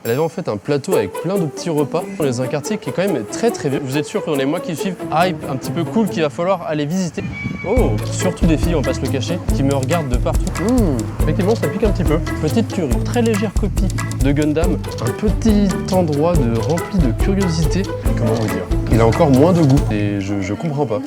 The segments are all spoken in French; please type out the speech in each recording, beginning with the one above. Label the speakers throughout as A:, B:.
A: Elle avait en fait un plateau avec plein de petits repas dans un quartier qui est quand même très vieux. Vous êtes sûr que dans les mois qui suivent, hype un petit peu cool qu'il va falloir aller visiter. Oh, surtout des filles, on va pas se le cacher, qui me regardent de partout. Effectivement, ça pique un petit peu. Petite tuerie, très légère copie de Gundam, un petit endroit rempli de curiosité. Comment vous dire? Il a encore moins de goût et je comprends pas.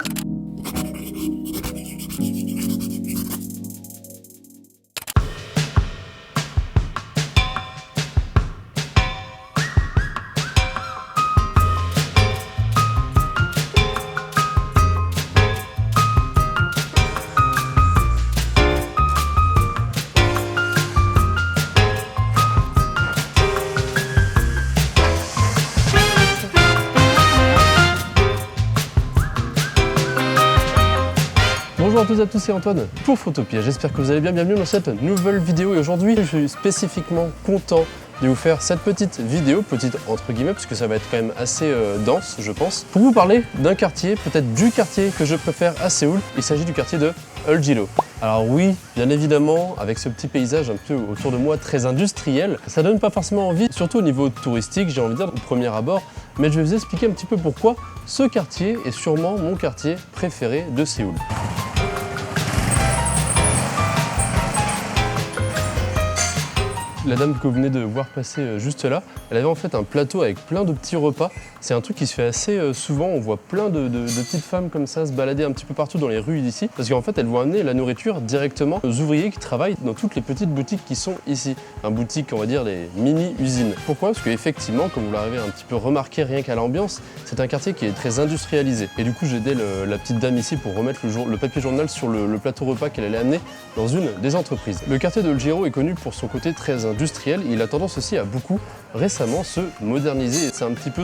A: Bonjour à toutes et à tous, c'est Antoine pour Photopia, j'espère que vous allez bien, bienvenue dans cette nouvelle vidéo et aujourd'hui je suis spécifiquement content de vous faire cette petite vidéo, petite entre guillemets, parce que ça va être quand même assez dense je pense, pour vous parler d'un quartier, peut-être du quartier que je préfère à Séoul. Il s'agit du quartier de Eulgilo. Alors oui, bien évidemment, avec ce petit paysage un peu autour de moi très industriel, ça donne pas forcément envie, surtout au niveau touristique, j'ai envie de dire au premier abord, mais je vais vous expliquer un petit peu pourquoi ce quartier est sûrement mon quartier préféré de Séoul. La dame que vous venez de voir passer juste là, elle avait en fait un plateau avec plein de petits repas. C'est un truc qui se fait assez souvent, on voit plein de petites femmes comme ça se balader un petit peu partout dans les rues d'ici. Parce qu'en fait, elles vont amener la nourriture directement aux ouvriers qui travaillent dans toutes les petites boutiques qui sont ici. Un boutique, on va dire, les mini-usines. Pourquoi? Parce qu'effectivement, comme vous l'avez un petit peu remarqué rien qu'à l'ambiance, c'est un quartier qui est très industrialisé. Et du coup, j'ai aidé la petite dame ici pour remettre le papier journal sur le plateau repas qu'elle allait amener dans une des entreprises. Le quartier de Eulgilo est connu pour son côté très industriel. Il a tendance aussi à beaucoup récemment se moderniser. C'est un petit peu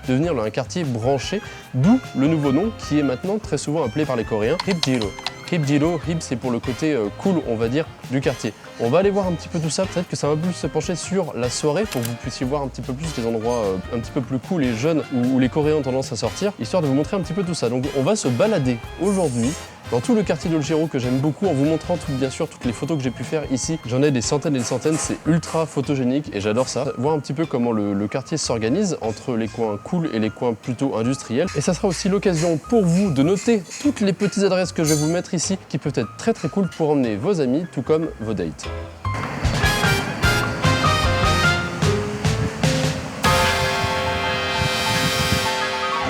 A: devenir un quartier branché, d'où le nouveau nom qui est maintenant très souvent appelé par les Coréens Hipjilo. Hipjilo, Hip c'est pour le côté cool on va dire du quartier. On va aller voir un petit peu tout ça, peut-être que ça va plus se pencher sur la soirée pour que vous puissiez voir un petit peu plus les endroits un petit peu plus cool et jeunes où les Coréens ont tendance à sortir, histoire de vous montrer un petit peu tout ça. Donc on va se balader aujourd'hui dans tout le quartier d'Eulgilo que j'aime beaucoup en vous montrant bien sûr toutes les photos que j'ai pu faire ici. J'en ai des centaines et des centaines, c'est ultra photogénique et j'adore ça. Voir un petit peu comment le quartier s'organise entre les coins cool et les coins plutôt industriels. Et ça sera aussi l'occasion pour vous de noter toutes les petites adresses que je vais vous mettre ici qui peuvent être très cool pour emmener vos amis tout comme vos dates.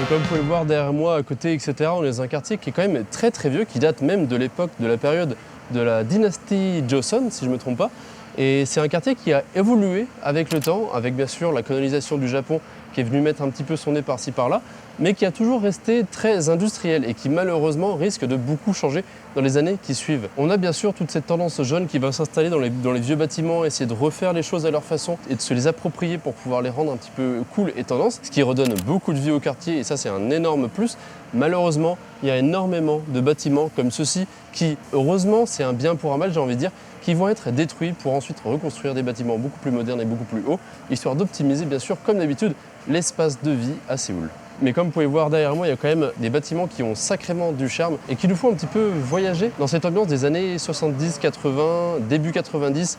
A: Comme vous pouvez le voir derrière moi, à côté, etc., on est dans un quartier qui est quand même très vieux, qui date même de l'époque, de la période de la dynastie Joseon, si je ne me trompe pas. Et c'est un quartier qui a évolué avec le temps, avec bien sûr la colonisation du Japon qui est venue mettre un petit peu son nez par-ci par-là, mais qui a toujours resté très industriel et qui malheureusement risque de beaucoup changer dans les années qui suivent. On a bien sûr toute cette tendance jeune qui va s'installer dans les vieux bâtiments, essayer de refaire les choses à leur façon et de se les approprier pour pouvoir les rendre un petit peu cool et tendance, ce qui redonne beaucoup de vie au quartier et ça c'est un énorme plus. Malheureusement, il y a énormément de bâtiments comme ceux-ci qui, heureusement, c'est un bien pour un mal, j'ai envie de dire, qui vont être détruits pour ensuite reconstruire des bâtiments beaucoup plus modernes et beaucoup plus hauts, histoire d'optimiser bien sûr, comme d'habitude, l'espace de vie à Séoul. Mais comme vous pouvez voir derrière moi, il y a quand même des bâtiments qui ont sacrément du charme et qui nous font un petit peu voyager dans cette ambiance des années 70, 80, début 90.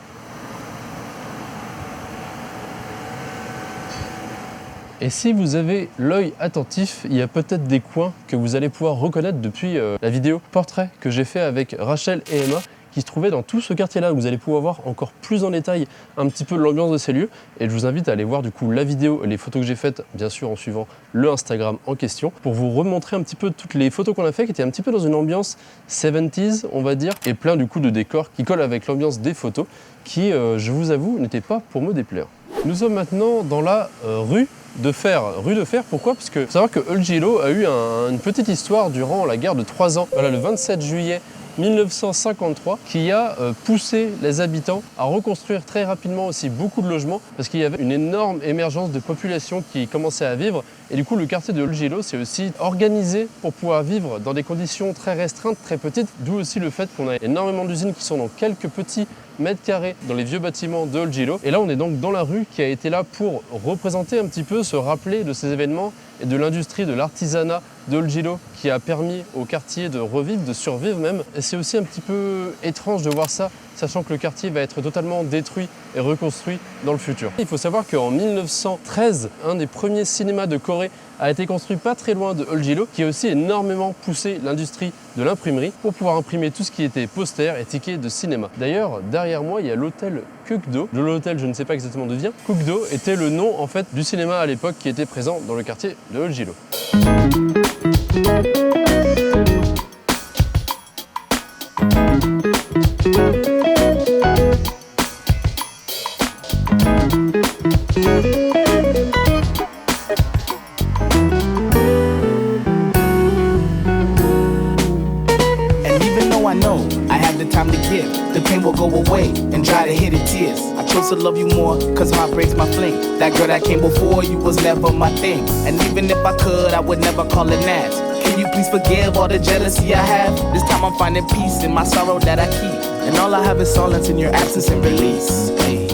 A: Et si vous avez l'œil attentif, il y a peut-être des coins que vous allez pouvoir reconnaître depuis la vidéo portrait que j'ai fait avec Rachel et Emma, qui se trouvait dans tout ce quartier-là. Vous allez pouvoir voir encore plus en détail un petit peu l'ambiance de ces lieux. Et je vous invite à aller voir du coup la vidéo, les photos que j'ai faites, bien sûr en suivant le Instagram en question, pour vous remontrer un petit peu toutes les photos qu'on a fait, qui étaient un petit peu dans une ambiance 70s, on va dire, et plein du coup de décors qui collent avec l'ambiance des photos, qui, je vous avoue, n'était pas pour me déplaire. Nous sommes maintenant dans la rue de Fer. Rue de Fer, pourquoi? Parce que faut savoir que Eulgilo a eu une petite histoire durant la guerre de 3 ans. Voilà, le 27 juillet 1953 qui a poussé les habitants à reconstruire très rapidement aussi beaucoup de logements parce qu'il y avait une énorme émergence de population qui commençait à vivre et du coup le quartier de Eulgilo s'est aussi organisé pour pouvoir vivre dans des conditions très restreintes, très petites, d'où aussi le fait qu'on a énormément d'usines qui sont dans quelques petits mètres carrés dans les vieux bâtiments de Eulgilo. Et là on est donc dans la rue qui a été là pour représenter un petit peu, se rappeler de ces événements et de l'industrie de l'artisanat d'Olgilo qui a permis au quartier de revivre, de survivre même. Et c'est aussi un petit peu étrange de voir ça, sachant que le quartier va être totalement détruit et reconstruit dans le futur. Il faut savoir qu'en 1913, un des premiers cinémas de Corée a été construit pas très loin de Olgilo, qui a aussi énormément poussé l'industrie de l'imprimerie pour pouvoir imprimer tout ce qui était poster et tickets de cinéma. D'ailleurs, derrière moi, il y a l'hôtel Kukdo. De l'hôtel, je ne sais pas exactement d'où vient. Kukdo était le nom en fait du cinéma à l'époque qui était présent dans le quartier de Olgilo.
B: The pain will go away and dry the hidden tears. I chose to love you more, cause heart breaks my flame. That girl that came before you was never my thing. And even if I could, I would never call it that. Can you please forgive all the jealousy I have? This time I'm finding peace in my sorrow that I keep. And all I have is silence in your absence and release. Hey.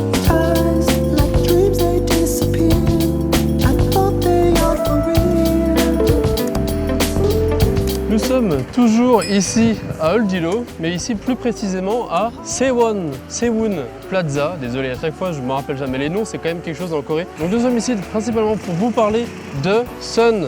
A: Nous sommes toujours ici à Olgilo, mais ici plus précisément à Sewon Plaza. Désolé, à chaque fois je ne me rappelle jamais les noms, c'est quand même quelque chose en Corée. Donc nous sommes ici principalement pour vous parler de Sanga.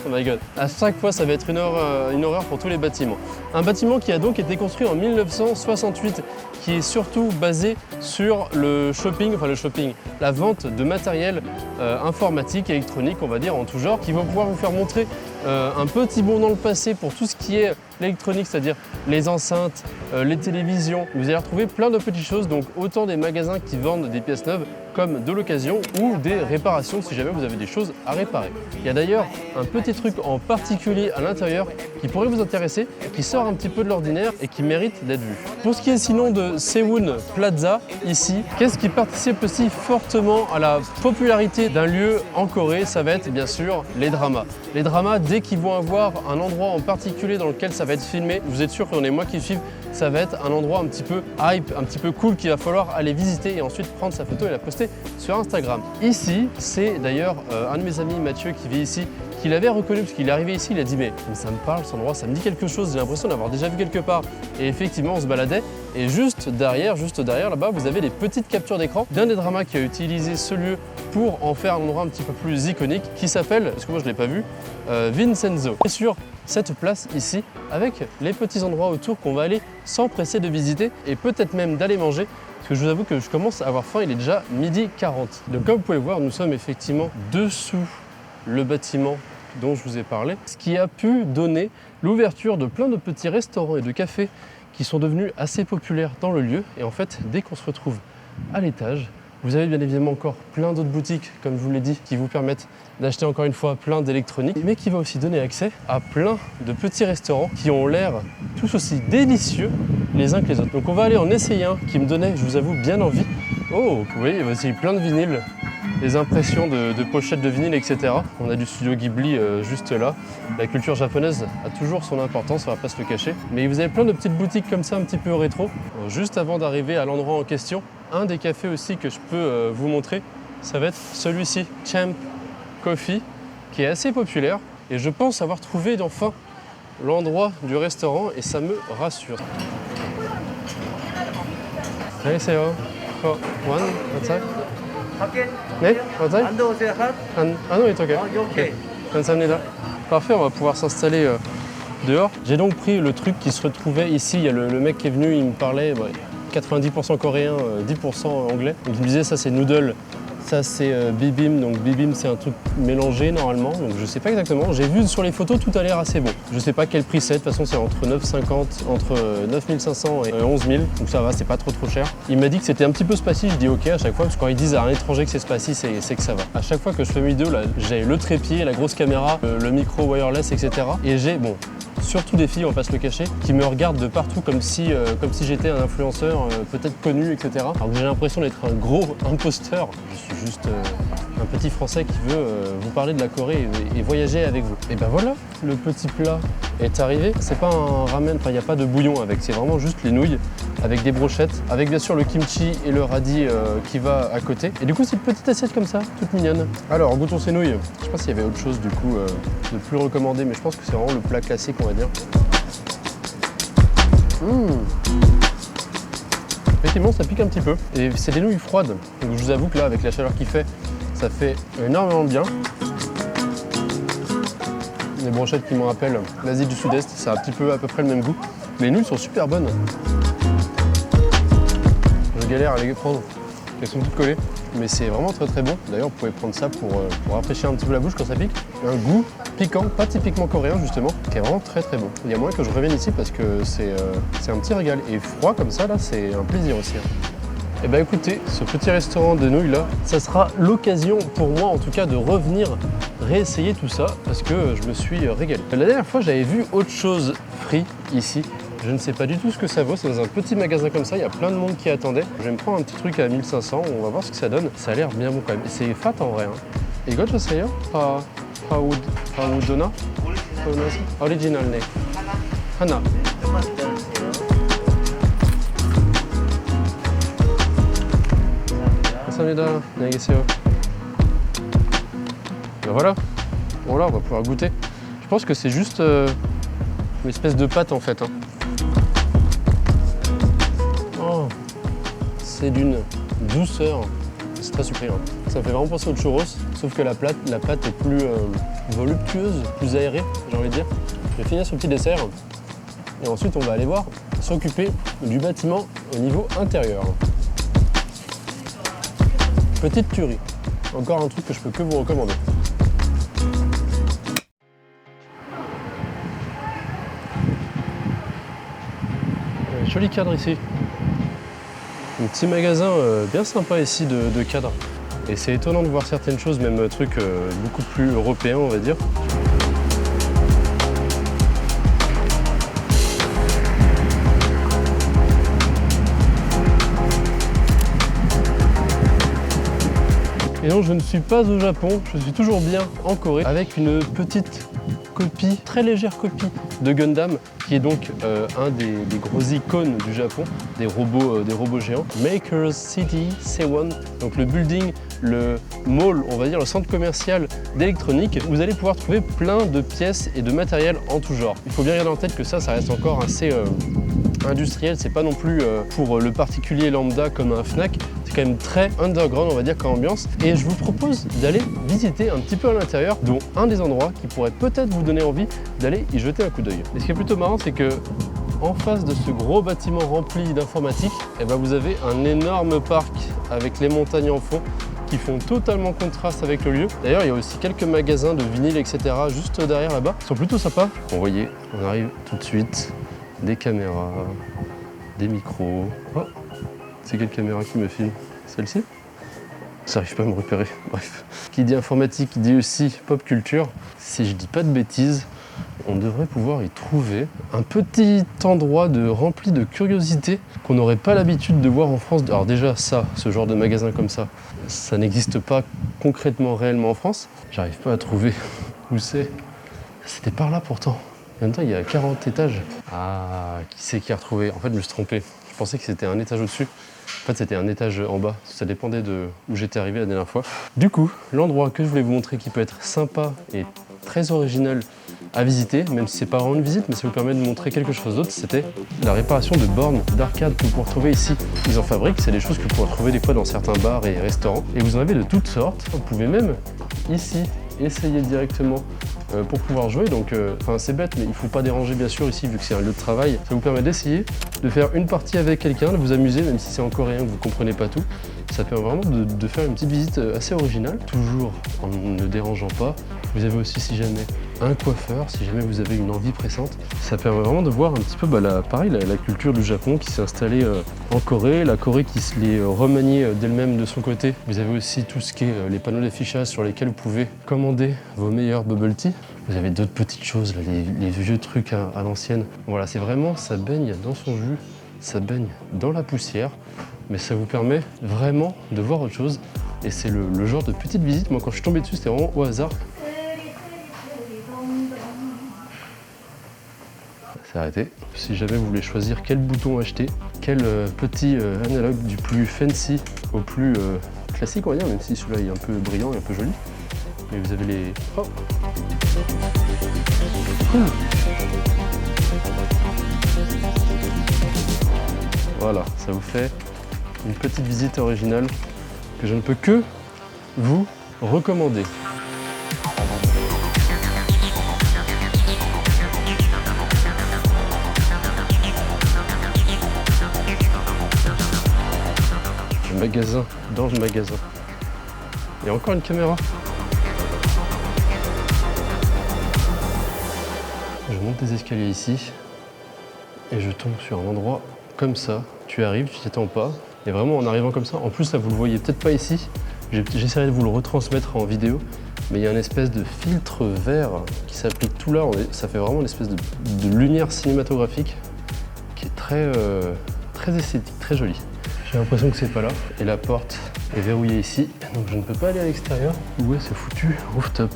A: Oh my god, à chaque fois ça va être une horreur pour tous les bâtiments. Un bâtiment qui a donc été construit en 1968, qui est surtout basé sur le shopping, la vente de matériel informatique, électronique, on va dire en tout genre, qui va pouvoir vous faire montrer un petit bond dans le passé pour tout ce qui est l'électronique, c'est-à-dire les enceintes, les télévisions. Vous allez retrouver plein de petites choses, donc autant des magasins qui vendent des pièces neuves comme de l'occasion ou des réparations si jamais vous avez des choses à réparer. Il y a d'ailleurs un petit truc en particulier à l'intérieur qui pourrait vous intéresser, qui sort un petit peu de l'ordinaire et qui mérite d'être vu. Pour ce qui est sinon de Sewon Plaza, ici, qu'est-ce qui participe aussi fortement à la popularité d'un lieu en Corée? Ça va être bien sûr les dramas. Les dramas, dès qu'ils vont avoir un endroit en particulier dans lequel ça va être filmé, vous êtes sûr que dans les mois qui suivent, ça va être un endroit un petit peu hype, un petit peu cool qu'il va falloir aller visiter et ensuite prendre sa photo et la poster sur Instagram. Ici, c'est d'ailleurs un de mes amis, Mathieu, qui vit ici, qui l'avait reconnu parce qu'il est arrivé ici, il a dit mais ça me parle cet endroit, ça me dit quelque chose, j'ai l'impression d'avoir déjà vu quelque part. Et effectivement, on se baladait et juste derrière là-bas, vous avez des petites captures d'écran d'un des dramas qui a utilisé ce lieu pour en faire un endroit un petit peu plus iconique qui s'appelle, parce que moi je ne l'ai pas vu, Vincenzo. Et sur cette place ici, avec les petits endroits autour qu'on va aller s'empresser de visiter et peut-être même d'aller manger. Parce que je vous avoue que je commence à avoir faim, il est déjà 12h40. Donc comme vous pouvez le voir, nous sommes effectivement dessous le bâtiment dont je vous ai parlé, ce qui a pu donner l'ouverture de plein de petits restaurants et de cafés qui sont devenus assez populaires dans le lieu. Et en fait, dès qu'on se retrouve à l'étage, vous avez bien évidemment encore plein d'autres boutiques, comme je vous l'ai dit, qui vous permettent d'acheter encore une fois plein d'électronique, mais qui va aussi donner accès à plein de petits restaurants qui ont l'air tous aussi délicieux les uns que les autres. Donc on va aller en essayer un qui me donnait, je vous avoue, bien envie. Oh, vous voyez, il y a aussi plein de vinyles, les impressions de pochettes de vinyle, etc. On a du studio Ghibli juste là. La culture japonaise a toujours son importance, on va pas se le cacher. Mais vous avez plein de petites boutiques comme ça, un petit peu rétro. Juste avant d'arriver à l'endroit en question, un des cafés aussi que je peux vous montrer, ça va être celui-ci, Champ Coffee, qui est assez populaire. Et je pense avoir trouvé enfin l'endroit du restaurant et ça me rassure. 안녕하세요. One outside. 네? outside? non, il est ok. Ok. 감사합니다. Parfait, on va pouvoir s'installer dehors. J'ai donc pris le truc qui se retrouvait ici. Il y a le mec qui est venu, il me parlait 90% coréen, 10% anglais. Donc il me disait ça c'est noodle. Ça c'est bibim, donc bibim c'est un truc mélangé normalement, donc je sais pas exactement. J'ai vu sur les photos tout a l'air assez bon. Je sais pas quel prix c'est, de toute façon c'est entre 9500 et 11 000, donc ça va, c'est pas trop cher. Il m'a dit que c'était un petit peu spacy, je dis ok à chaque fois, parce que quand ils disent à un étranger que c'est spacy, c'est que ça va. À chaque fois que je fais une vidéo, là, j'ai le trépied, la grosse caméra, le micro wireless, etc. Et j'ai, bon, surtout des filles, on va pas se le cacher, qui me regardent de partout comme si j'étais un influenceur peut-être connu, etc. Alors que j'ai l'impression d'être un gros imposteur. Je suis juste un petit Français qui veut vous parler de la Corée et voyager avec vous. Et ben voilà, le petit plat est arrivé. C'est pas un ramen, enfin il n'y a pas de bouillon avec, c'est vraiment juste les nouilles avec des brochettes, avec bien sûr le kimchi et le radis qui va à côté. Et du coup c'est une petite assiette comme ça, toute mignonne. Alors goûtons ces nouilles. Je sais pas s'il y avait autre chose du coup de plus recommandé, mais je pense que c'est vraiment le plat classique on va dire. Effectivement ça pique un petit peu. Et c'est des nouilles froides. Donc je vous avoue que là avec la chaleur qu'il fait, ça fait énormément bien. Les brochettes qui me rappellent l'Asie du Sud-Est, c'est un petit peu à peu près le même goût. Les nouilles sont super bonnes. Je galère à les prendre, elles sont toutes collées, mais c'est vraiment très très bon. D'ailleurs, vous pouvez prendre ça pour rafraîchir un petit peu la bouche quand ça pique. Un goût piquant, pas typiquement coréen justement, qui est vraiment très très bon. Il y a moyen que je revienne ici parce que c'est un petit régal. Et froid comme ça, là, c'est un plaisir aussi. Eh bien écoutez, ce petit restaurant de nouilles là, ça sera l'occasion pour moi en tout cas de revenir réessayer tout ça parce que je me suis régalé. La dernière fois j'avais vu autre chose frit ici, je ne sais pas du tout ce que ça vaut, c'est dans un petit magasin comme ça, il y a plein de monde qui attendait. Je vais me prendre un petit truc à 1500, on va voir ce que ça donne. Ça a l'air bien bon quand même, c'est fat en vrai. Et quoi ça y est, Paoudona Original ne Hana. Ben voilà, on va pouvoir goûter. Je pense que c'est juste une espèce de pâte en fait. Oh, c'est d'une douceur, c'est très sucré. Ça me fait vraiment penser au churros, sauf que la pâte est plus voluptueuse, plus aérée, j'ai envie de dire. Je vais finir ce petit dessert et ensuite on va aller voir s'occuper du bâtiment au niveau intérieur. Petite tuerie. Encore un truc que je peux que vous recommander. Joli cadre ici. Un petit magasin bien sympa ici de cadre. Et c'est étonnant de voir certaines choses, même trucs beaucoup plus européens on va dire. Et non, je ne suis pas au Japon, je suis toujours bien en Corée avec une petite copie, très légère copie de Gundam qui est donc un des gros icônes du Japon, des robots géants. Makers City Sewon, donc le building, le mall, on va dire le centre commercial d'électronique. Vous allez pouvoir trouver plein de pièces et de matériel en tout genre. Il faut bien garder en tête que ça reste encore assez industriel, c'est pas non plus pour le particulier lambda comme un Fnac, c'est quand même très underground on va dire comme ambiance et je vous propose d'aller visiter un petit peu à l'intérieur, dont un des endroits qui pourrait peut-être vous donner envie d'aller y jeter un coup d'œil. Et ce qui est plutôt marrant c'est que en face de ce gros bâtiment rempli d'informatique, vous avez un énorme parc avec les montagnes en fond qui font totalement contraste avec le lieu. D'ailleurs, il y a aussi quelques magasins de vinyle, etc. juste derrière là-bas. Ils sont plutôt sympas. Bon, vous voyez, on arrive tout de suite. Des caméras, des micros. Oh, c'est quelle caméra qui me filme? Celle-ci? Ça n'arrive pas à me repérer. Bref. Qui dit informatique, qui dit aussi pop culture. Si je dis pas de bêtises, on devrait pouvoir y trouver un petit endroit rempli de curiosités qu'on n'aurait pas l'habitude de voir en France. Alors déjà, ce genre de magasin comme ça n'existe pas concrètement, réellement en France. J'arrive pas à trouver où c'est. C'était par là pourtant. En même temps, il y a 40 étages. Ah, qui c'est qui a retrouvé? En fait, je me suis trompé. Je pensais que c'était un étage au-dessus. En fait, c'était un étage en bas. Ça dépendait de où j'étais arrivé la dernière fois. Du coup, l'endroit que je voulais vous montrer qui peut être sympa et très original à visiter, même si c'est pas vraiment une visite, mais ça vous permet de montrer quelque chose d'autre, c'était la réparation de bornes d'arcade que vous pouvez retrouver ici. Ils en fabriquent, c'est des choses que vous pouvez retrouver des fois dans certains bars et restaurants. Et vous en avez de toutes sortes. Vous pouvez même, ici, essayer directement pour pouvoir jouer. Donc, c'est bête, mais il ne faut pas déranger bien sûr ici, vu que c'est un lieu de travail. Ça vous permet d'essayer de faire une partie avec quelqu'un, de vous amuser, même si c'est en coréen, que vous ne comprenez pas tout. Ça permet vraiment de faire une petite visite assez originale, toujours en ne dérangeant pas. Vous avez aussi, si jamais, un coiffeur, si jamais vous avez une envie pressante. Ça permet vraiment de voir un petit peu, la culture du Japon qui s'est installée en Corée, la Corée qui se l'est remaniée d'elle-même de son côté. Vous avez aussi tout ce qui est les panneaux d'affichage sur lesquels vous pouvez commander vos meilleurs bubble tea. Vous avez d'autres petites choses, là, les vieux trucs à l'ancienne. Voilà, c'est vraiment, ça baigne dans son jus, ça baigne dans la poussière, mais ça vous permet vraiment de voir autre chose. Et c'est le genre de petite visite. Moi, quand je suis tombé dessus, c'était vraiment au hasard. C'est arrêté. Si jamais vous voulez choisir quel bouton acheter, quel petit analogue du plus fancy au plus classique, on va dire, même si celui-là est un peu brillant et un peu joli. Et vous avez les... Oh. Cool. Voilà, ça vous fait une petite visite originale que je ne peux que vous recommander. Le magasin dans le magasin. Il y a encore une caméra. Je monte des escaliers ici et je tombe sur un endroit comme ça. Tu arrives, tu t'y attends pas. Et vraiment en arrivant comme ça, en plus là vous le voyez peut-être pas ici, j'essaierai de vous le retransmettre en vidéo, mais il y a une espèce de filtre vert qui s'applique tout là, ça fait vraiment une espèce de lumière cinématographique qui est très esthétique, très jolie. J'ai l'impression que c'est pas là, et la porte est verrouillée ici, donc je ne peux pas aller à l'extérieur. Où est ce foutu rooftop?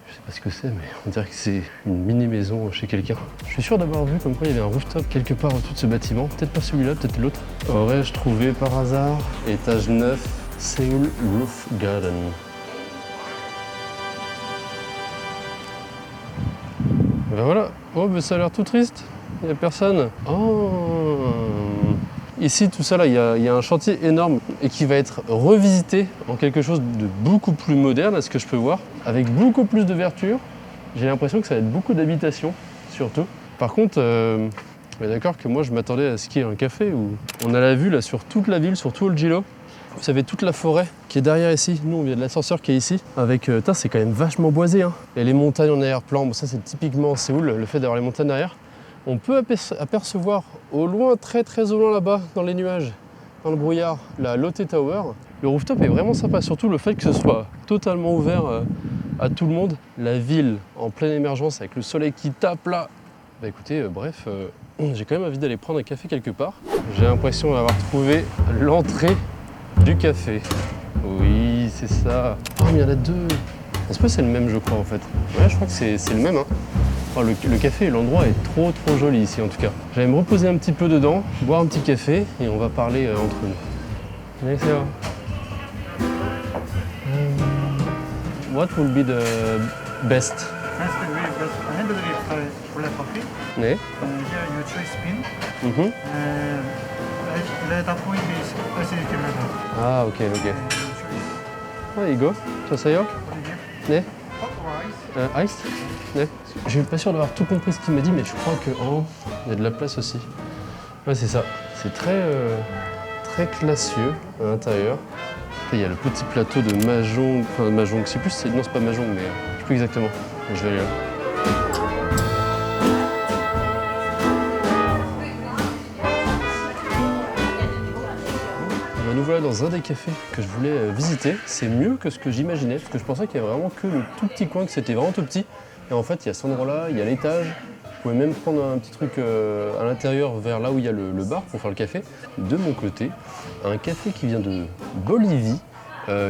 A: Je sais pas ce que c'est, mais on dirait que c'est une mini-maison chez quelqu'un. Je suis sûr d'avoir vu comme quoi il y avait un rooftop quelque part au-dessus de ce bâtiment. Peut-être pas celui-là, peut-être l'autre. Aurais-je trouvé par hasard étage 9, Seoul Roof Garden. Ben voilà. Oh, ben ça a l'air tout triste. Il n'y a personne. Oh. Ici, tout ça, là, il y a un chantier énorme et qui va être revisité en quelque chose de beaucoup plus moderne, à ce que je peux voir, avec beaucoup plus d'ouverture. J'ai l'impression que ça va être beaucoup d'habitations, surtout. Par contre, d'accord que moi, je m'attendais à ce qu'il y ait un café où on a la vue là, sur toute la ville, sur tout le Gilo. Vous savez, toute la forêt qui est derrière ici. Nous, on vient de l'ascenseur qui est ici. Avec, c'est quand même vachement boisé. Hein. Et les montagnes en arrière-plan, bon, ça, c'est typiquement Séoul, le fait d'avoir les montagnes derrière. On peut apercevoir au loin, très très au loin là-bas, dans les nuages, dans le brouillard, la Lotte Tower. Le rooftop est vraiment sympa, surtout le fait que ce soit totalement ouvert à tout le monde. La ville en pleine émergence avec le soleil qui tape là. Bah écoutez, bref, j'ai quand même envie d'aller prendre un café quelque part. J'ai l'impression d'avoir trouvé l'entrée du café. Oui, c'est ça. Oh, mais il y en a deux. Est-ce que c'est le même, je crois, en fait? Ouais, je crois que c'est le même, hein. Oh, le café et l'endroit est trop joli ici en tout cas. J'allais me reposer un petit peu dedans, boire un petit café et on va parler entre nous. Allez, c'est What will be the best?
C: Best handle for the coffee.
A: 네.
C: Here you choose bean.
A: Mhm.
C: Later point is acidity level.
A: 아, 오케이.
C: You choose.
A: 아, 이거 줬어요?
C: What is it?
A: 네.
C: Hot or ice?
A: Ice? 네. Je suis pas sûr d'avoir tout compris ce qu'il m'a dit, mais je crois qu'en il y a de la place aussi. Ouais, c'est ça. C'est très classieux à l'intérieur. Il y a le petit plateau de mahjong, enfin mahjong, c'est plus, non c'est pas mahjong, mais je sais plus exactement. Je vais aller là. Ben, nous voilà dans un des cafés que je voulais visiter. C'est mieux que ce que j'imaginais, parce que je pensais qu'il y avait vraiment que le tout petit coin, que c'était vraiment tout petit. Et en fait, il y a cet endroit-là, il y a l'étage. Vous pouvez même prendre un petit truc à l'intérieur vers là où il y a le bar pour faire le café. De mon côté, un café qui vient de Bolivie,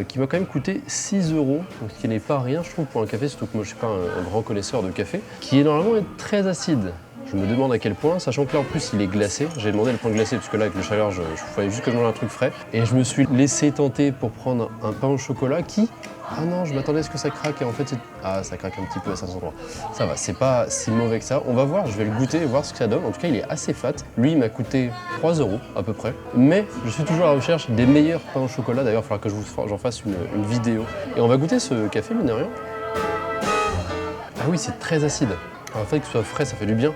A: qui m'a quand même coûté 6 €, donc ce qui n'est pas rien, je trouve, pour un café, surtout que moi je ne suis pas un grand connaisseur de café, qui est normalement très acide. Je me demande à quel point, sachant que là en plus il est glacé. J'ai demandé à le prendre glacé parce que là avec le chaleur, je fallait juste que je mange un truc frais. Et je me suis laissé tenter pour prendre un pain au chocolat qui... Ah non, je m'attendais à ce que ça craque et en fait, ah, ça craque un petit peu à certains endroits. Ça va, c'est pas si mauvais que ça. On va voir, je vais le goûter et voir ce que ça donne. En tout cas, il est assez fat. Lui, il m'a coûté 3 € à peu près. Mais je suis toujours à la recherche des meilleurs pains au chocolat. D'ailleurs, il faudra que j'en fasse une vidéo. Et on va goûter ce café, mine de rien. Ah oui, c'est très acide. Alors, le fait que ce soit frais, ça fait du bien.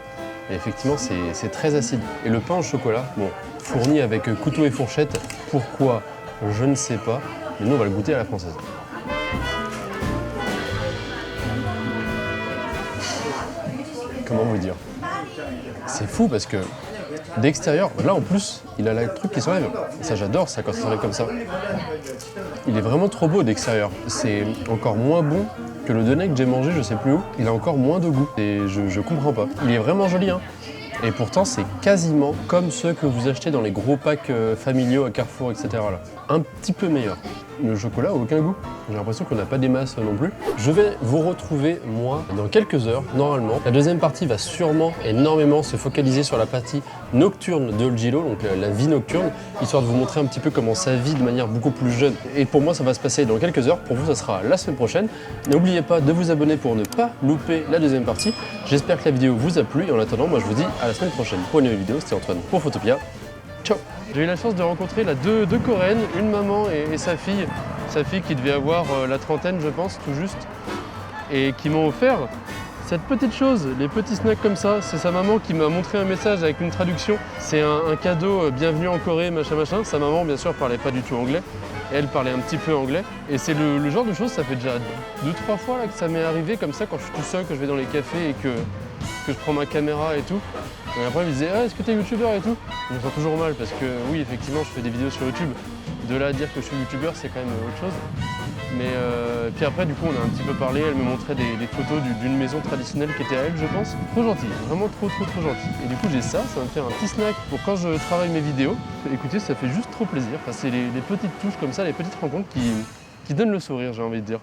A: Et effectivement, c'est très acide. Et le pain au chocolat, bon, fourni avec couteau et fourchette, pourquoi? Je ne sais pas. Mais nous, on va le goûter à la française. Comment vous dire? C'est fou parce que D'extérieur, là en plus, il a le truc qui s'enlève. Ça, j'adore ça quand ça s'enlève comme ça. Il est vraiment trop beau d'extérieur. C'est encore moins bon que le Deney que j'ai mangé, je sais plus où. Il a encore moins de goût. Et je comprends pas. Il est vraiment joli, hein. Et pourtant, c'est quasiment comme ceux que vous achetez dans les gros packs familiaux à Carrefour, etc. Là. Un petit peu meilleur. Le chocolat a aucun goût. J'ai l'impression qu'on n'a pas des masses non plus. Je vais vous retrouver, moi, dans quelques heures, normalement. La deuxième partie va sûrement énormément se focaliser sur la partie nocturne de Gilo, donc la vie nocturne, histoire de vous montrer un petit peu comment ça vit de manière beaucoup plus jeune. Et pour moi, ça va se passer dans quelques heures. Pour vous, ça sera la semaine prochaine. N'oubliez pas de vous abonner pour ne pas louper la deuxième partie. J'espère que la vidéo vous a plu. Et en attendant, moi, je vous dis à la semaine prochaine pour une nouvelle vidéo. C'était Antoine pour Photopia. Ciao. J'ai eu la chance de rencontrer deux Coréennes, une maman et sa fille qui devait avoir la trentaine je pense, tout juste, et qui m'ont offert cette petite chose, les petits snacks comme ça. C'est sa maman qui m'a montré un message avec une traduction. C'est un cadeau, bienvenue en Corée, machin machin. Sa maman bien sûr parlait pas du tout anglais, elle parlait un petit peu anglais. Et c'est le genre de choses, ça fait déjà 2-3 fois là, que ça m'est arrivé comme ça quand je suis tout seul, que je vais dans les cafés et que je prends ma caméra et tout. Et après, il me disait est-ce que t'es youtubeur et tout. Je me sens toujours mal parce que oui, effectivement, je fais des vidéos sur YouTube. De là à dire que je suis youtubeur, c'est quand même autre chose. Mais puis après, du coup, on a un petit peu parlé. Elle me montrait des photos d'une maison traditionnelle qui était à elle, je pense. Trop gentil, vraiment trop gentil. Et du coup, j'ai ça va me faire un petit snack pour quand je travaille mes vidéos. Écoutez, ça fait juste trop plaisir. Enfin, c'est les petites touches comme ça, les petites rencontres qui donnent le sourire, j'ai envie de dire.